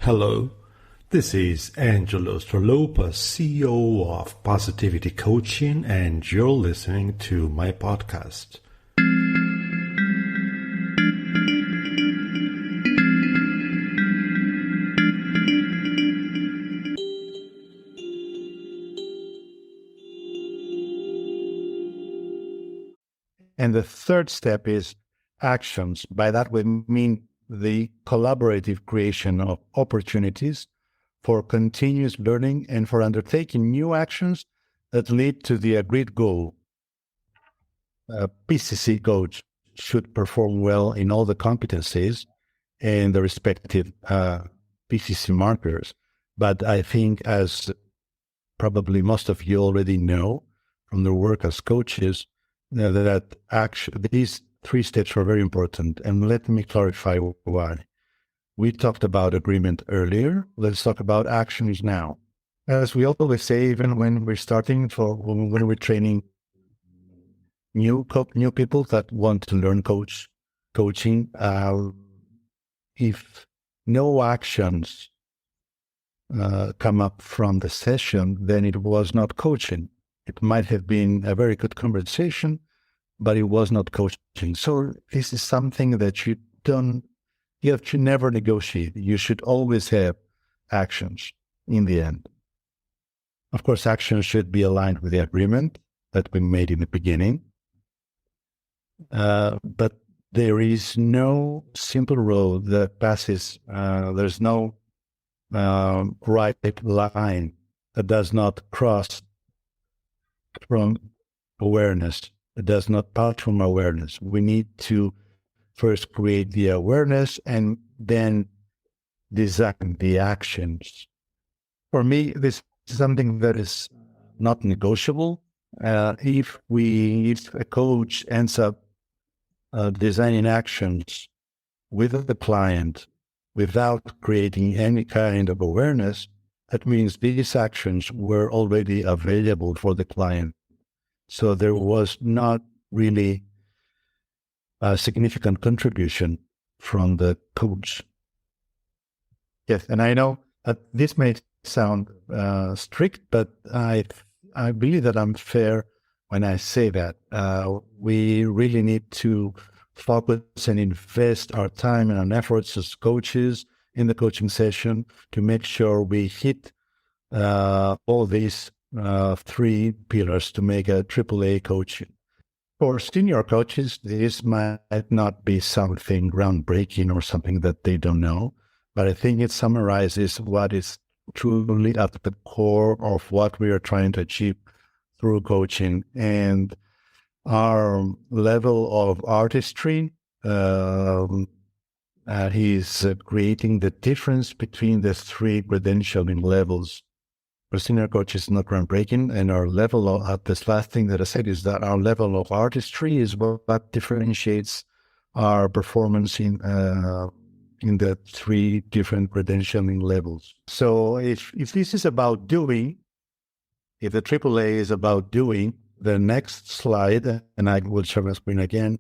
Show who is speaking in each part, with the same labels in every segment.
Speaker 1: Hello, this is Angelo Stralopa, CEO of Positivity Coaching, and you're listening to my podcast.
Speaker 2: And the third step is actions. By that we mean the collaborative creation of opportunities for continuous learning and for undertaking new actions that lead to the agreed goal. A PCC coach should perform well in all the competencies and the respective PCC markers. But I think, as probably most of you already know from their work as coaches, that these three steps are very important. And let me clarify why. We talked about agreement earlier. Let's talk about actions now. As we always say, even when we're when we're training new people that want to learn coaching, if no actions come up from the session, then it was not coaching. It might have been a very good conversation, but it was not coaching. So this is something that you have to never negotiate. You should always have actions in the end. Of course, actions should be aligned with the agreement that we made in the beginning. But there is no simple road that passes. There's no right line that does not cross from awareness. It does not part from awareness. We need to first create the awareness and then design the actions. For me, this is something that is not negotiable. If a coach ends up designing actions with the client without creating any kind of awareness, that means these actions were already available for the client. So there was not really a significant contribution from the coach. Yes, and I know that this may sound strict, but I believe that I'm fair when I say that. We really need to focus and invest our time and our efforts as coaches in the coaching session to make sure we hit all these three pillars to make a AAA coaching. For senior coaches, this might not be something groundbreaking or something that they don't know, but I think it summarizes what is truly at the core of what we are trying to achieve through coaching. And our level of artistry, he's creating the difference between the three credentialing levels. For senior coaches, not groundbreaking, and our level of this last thing that I said is that our level of artistry is what differentiates our performance in the three different credentialing levels. So if this is about doing, if the AAA is about doing, the next slide, and I will share my screen again,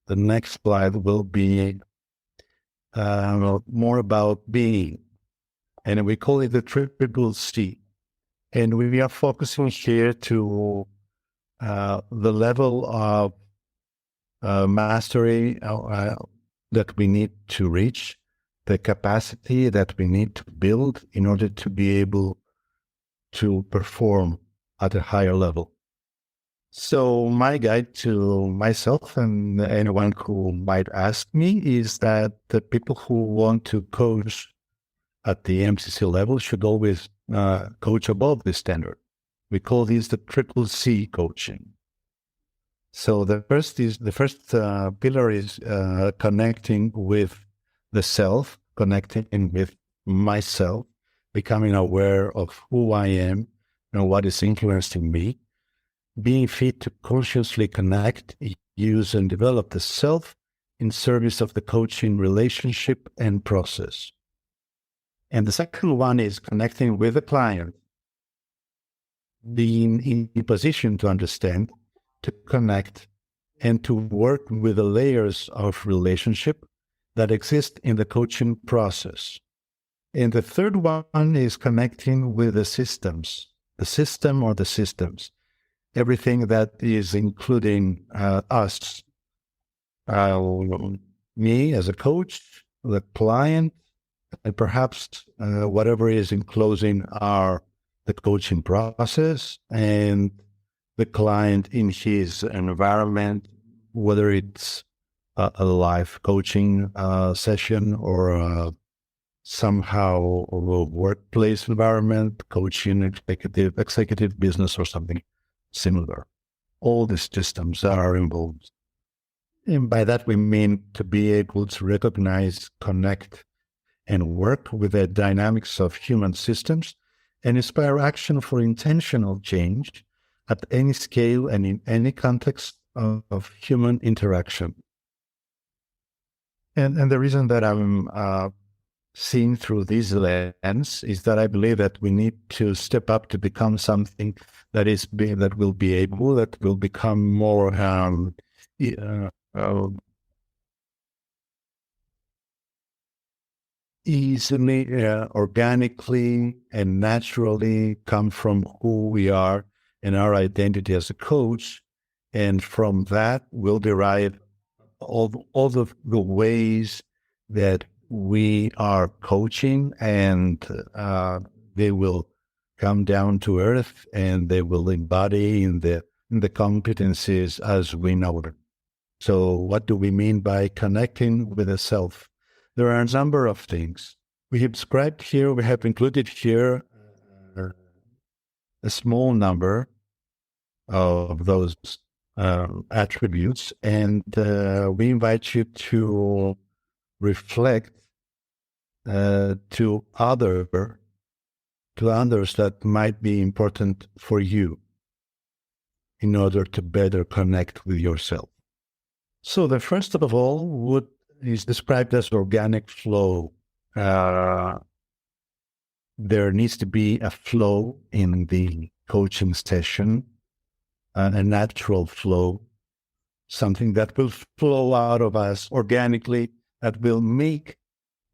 Speaker 2: the next slide will be more about being, and we call it the triple C. And we are focusing here to the level of mastery that we need to reach, the capacity that we need to build in order to be able to perform at a higher level. So my guide to myself and anyone who might ask me is that the people who want to coach at the MCC level should always coach above the standard. We call this the triple C coaching. So the first pillar is connecting with the self, connecting with myself, becoming aware of who I am and what is influencing me, being fit to consciously connect, use, and develop the self in service of the coaching relationship and process. And the second one is connecting with the client, being in position to understand, to connect, and to work with the layers of relationship that exist in the coaching process. And the third one is connecting with the systems, the system or the systems, everything that is including us, me as a coach, the client, and perhaps whatever is enclosing the coaching process, and the client in his environment, whether it's a live coaching session or somehow a workplace environment, coaching, executive business, or something similar. All these systems are involved. And by that, we mean to be able to recognize, connect, and work with the dynamics of human systems and inspire action for intentional change at any scale and in any context of human interaction. And the reason that I'm seeing through this lens is that I believe that we need to step up to become something that will become more easily, organically, and naturally come from who we are and our identity as a coach. And from that, we'll derive all of the ways that we are coaching, and they will come down to earth, and they will embody in the competencies as we know them. So what do we mean by connecting with the self? There are a number of things. We have included here a small number of those attributes, and we invite you to reflect to others that might be important for you in order to better connect with yourself. So the first of all is described as organic flow. There needs to be a flow in the coaching session, a natural flow, something that will flow out of us organically, that will make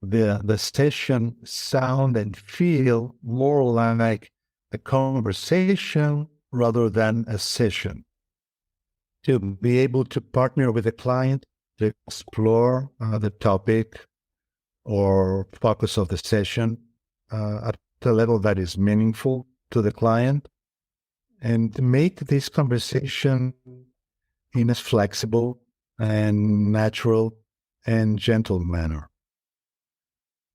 Speaker 2: the session sound and feel more like a conversation rather than a session. To be able to partner with a client to explore the topic or focus of the session at a level that is meaningful to the client, and to make this conversation in a flexible and natural and gentle manner.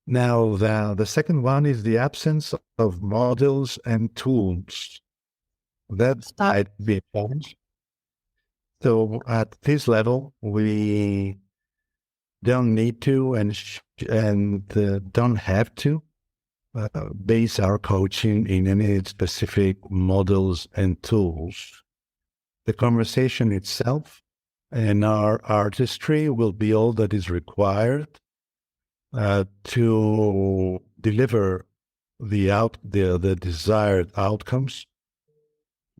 Speaker 2: Now, the second one is the absence of models and tools. That might be a challenge. So at this level, we don't need to and don't have to base our coaching in any specific models and tools. The conversation itself and our artistry will be all that is required to deliver the desired outcomes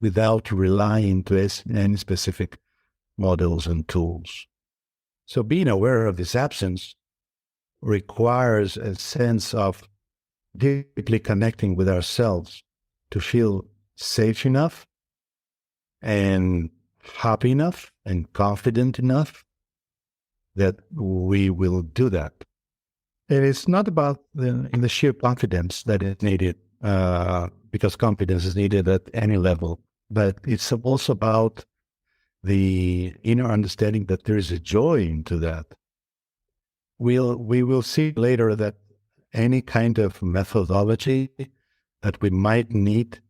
Speaker 2: without relying to any specific models and tools. So being aware of this absence requires a sense of deeply connecting with ourselves to feel safe enough and happy enough and confident enough that we will do that. It is not about the sheer confidence that is needed, because confidence is needed at any level, but it's also about the inner understanding that there is a joy into that. We will see later that any kind of methodology that we might need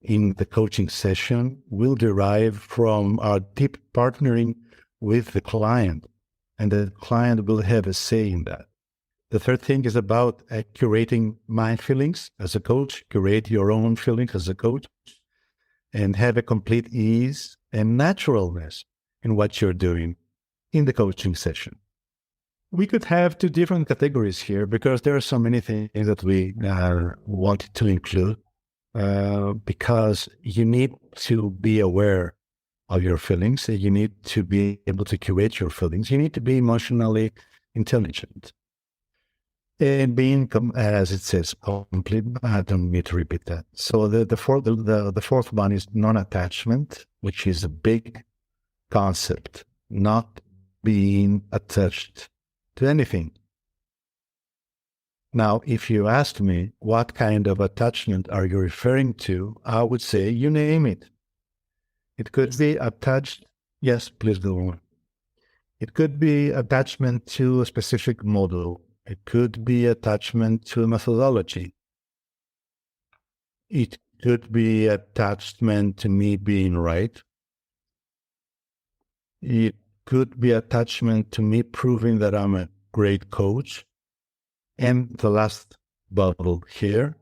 Speaker 2: in the coaching session will derive from our deep partnering with the client, and the client will have a say in that. The third thing is about curating my feelings as a coach, curate your own feelings as a coach, and have a complete ease and naturalness in what you're doing in the coaching session. We could have two different categories here because there are so many things that we wanted to include, because you need to be aware of your feelings. You need to be able to curate your feelings. You need to be emotionally intelligent. And being, as it says, complete. I don't need to repeat that. So the fourth one is non-attachment, which is a big concept, not being attached to anything. Now, if you ask me what kind of attachment are you referring to, I would say you name it. It could be attached. Yes, please go on. It could be attachment to a specific model. It could be attachment to a methodology. It could be attachment to me being right. It could be attachment to me proving that I'm a great coach. And the last bubble here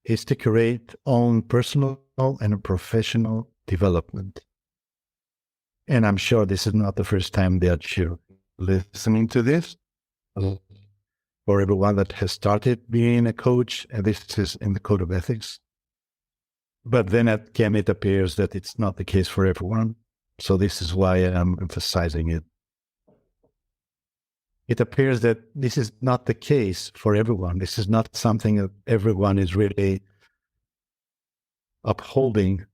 Speaker 2: is to create own personal and professional development. And I'm sure this is not the first time that you're listening to this. For everyone that has started being a coach, and this is in the code of ethics. But then again, it appears that it's not the case for everyone. So this is why I'm emphasizing it. It appears that this is not the case for everyone. This is not something that everyone is really upholding.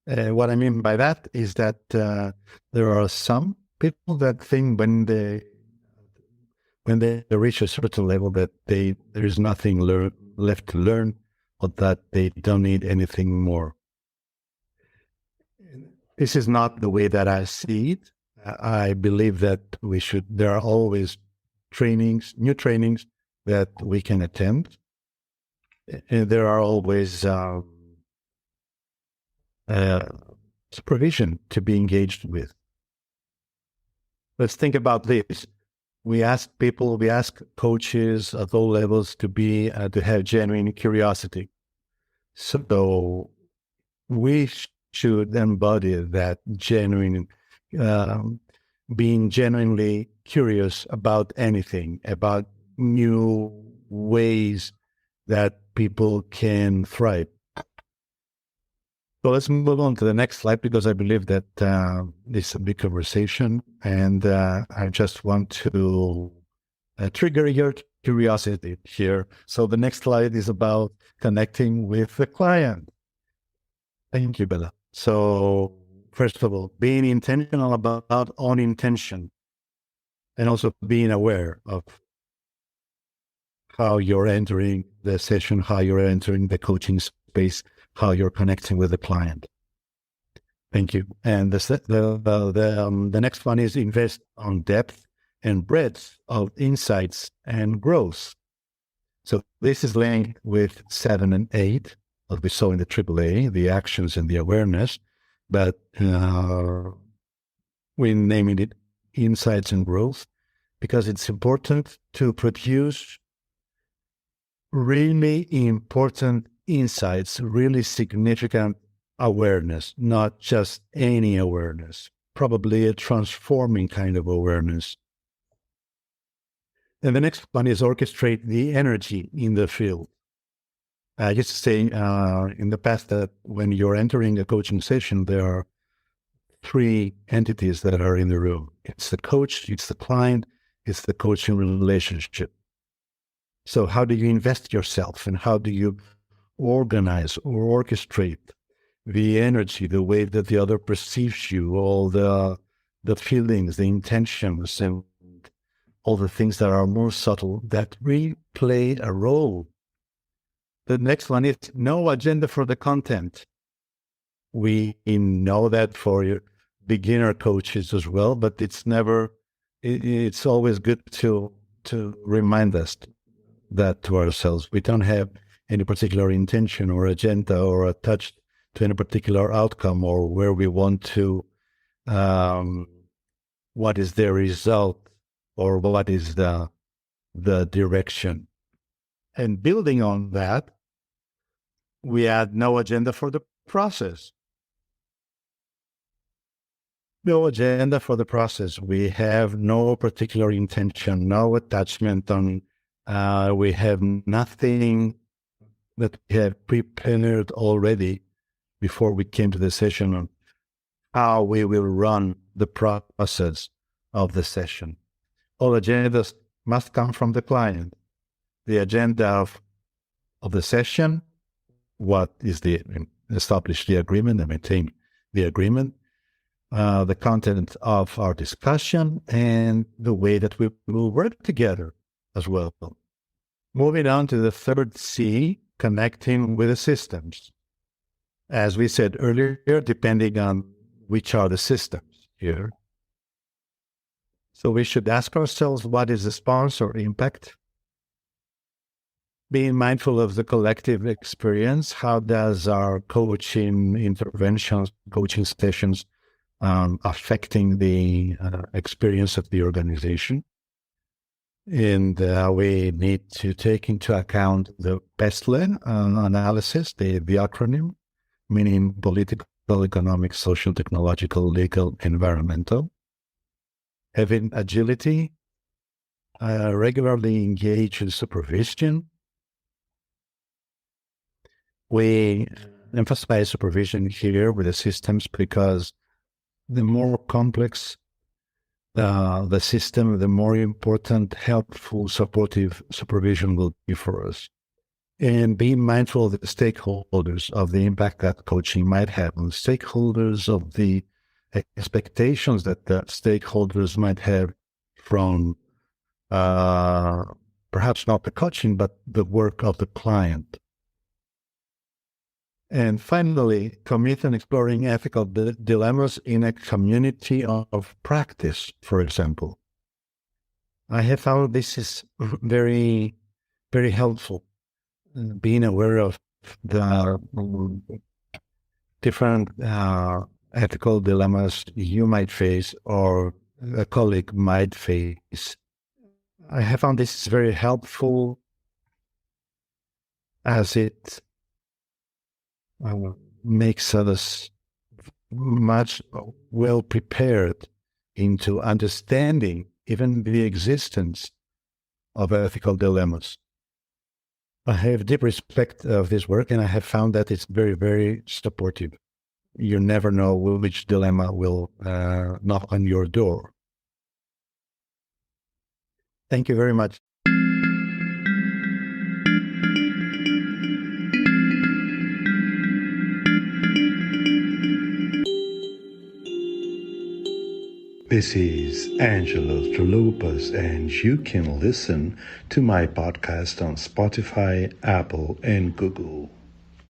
Speaker 2: What I mean by that is that there are some people that think when they reach a certain level that there is nothing left to learn, or that they don't need anything more. This is not the way that I see it. I believe that there are always new trainings that we can attend. And there are always supervision to be engaged with. Let's think about this. We ask coaches at all levels to have genuine curiosity. So we should embody that genuine, being genuinely curious about anything, about new ways that people can thrive. So let's move on to the next slide, because I believe that this is a big conversation, and I just want to trigger your curiosity here. So the next slide is about connecting with the client. Thank you, Bella. So first of all, being intentional about own intention, and also being aware of how you're entering the session, how you're entering the coaching space, how you're connecting with the client. Thank you. And the next one is invest on depth and breadth of insights and growth. So this is linked with 7 and 8, as we saw in the AAA, the actions and the awareness, but we named it insights and growth because it's important to produce really important insights, really significant awareness, not just any awareness, probably a transforming kind of awareness. And the next one is orchestrate the energy in the field. I used to say in the past that when you're entering a coaching session, there are 3 entities that are in the room. It's the coach, it's the client, it's the coaching relationship. So how do you invest yourself, and how do you organize or orchestrate the energy, the way that the other perceives you, all the feelings, the intentions, and all the things that are more subtle that really play a role. The next one is no agenda for the content. We know that for beginner coaches as well, but it's always good to remind us that to ourselves. We don't have any particular intention or agenda or attached to any particular outcome or where we want to, what is the result or what is the direction. And building on that, we add no agenda for the process. No agenda for the process. We have no particular intention, no attachment on, we have nothing that we have prepared already before we came to the session on how we will run the process of the session. All agendas must come from the client. The agenda of the session, what is establish the agreement and maintain the agreement, the content of our discussion, and the way that we will work together as well. Moving on to the third C, connecting with the systems. As we said earlier, depending on which are the systems here. So we should ask ourselves, what is the sponsor impact? Being mindful of the collective experience, how does our coaching interventions, coaching sessions affecting the experience of the organization? And we need to take into account the PESTLE analysis, the acronym, meaning political, economic, social, technological, legal, environmental. Having agility, regularly engage in supervision. We emphasize supervision here with the systems because the more complex the system, the more important, helpful, supportive supervision will be for us. And being mindful of the stakeholders, of the impact that coaching might have on stakeholders, of the expectations that the stakeholders might have from perhaps not the coaching, but the work of the client. And finally, commit in exploring ethical dilemmas in a community of practice, for example. I have found this is very, very helpful, being aware of the different ethical dilemmas you might face or a colleague might face. I have found this very helpful as it makes us much well prepared into understanding even the existence of ethical dilemmas. I have deep respect of this work, and I have found that it's very, very supportive. You never know which dilemma will knock on your door. Thank you very much.
Speaker 1: This is Angelo Stralopas, and you can listen to my podcast on Spotify, Apple, and Google.